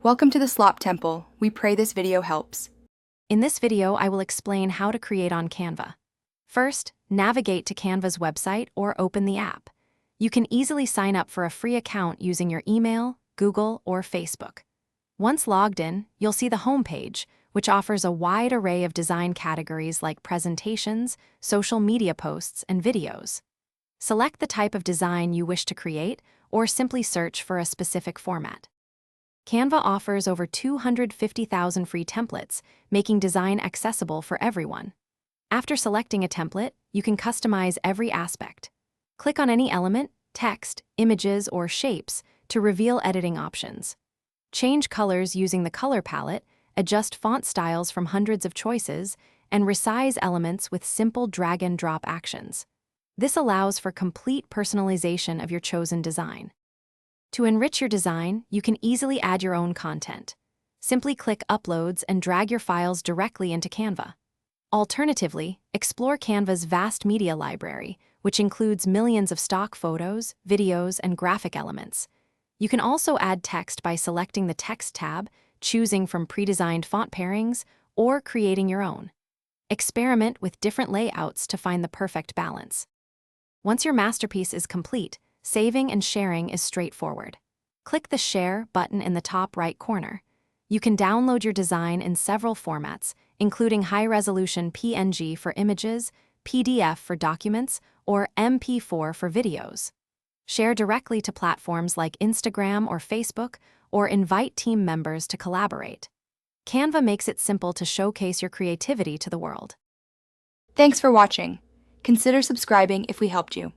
Welcome to the Slop Temple. We pray this video helps. In this video, I will explain how to create on Canva. First, navigate to Canva's website or open the app. You can easily sign up for a free account using your email, Google, or Facebook. Once logged in, you'll see the homepage, which offers a wide array of design categories like presentations, social media posts, and videos. Select the type of design you wish to create, or simply search for a specific format. Canva offers over 250,000 free templates, making design accessible for everyone. After selecting a template, you can customize every aspect. Click on any element, text, images, or shapes to reveal editing options. Change colors using the color palette, adjust font styles from hundreds of choices, and resize elements with simple drag-and-drop actions. This allows for complete personalization of your chosen design. To enrich your design, you can easily add your own content. Simply click Uploads and drag your files directly into Canva. Alternatively, explore Canva's vast media library, which includes millions of stock photos, videos, and graphic elements. You can also add text by selecting the Text tab, choosing from pre-designed font pairings, or creating your own. Experiment with different layouts to find the perfect balance. Once your masterpiece is complete, saving and sharing is straightforward. Click the Share button in the top right corner. You can download your design in several formats, including high-resolution PNG for images, PDF for documents, or MP4 for videos. Share directly to platforms like Instagram or Facebook, or invite team members to collaborate. Canva makes it simple to showcase your creativity to the world. Thanks for watching. Consider subscribing if we helped you.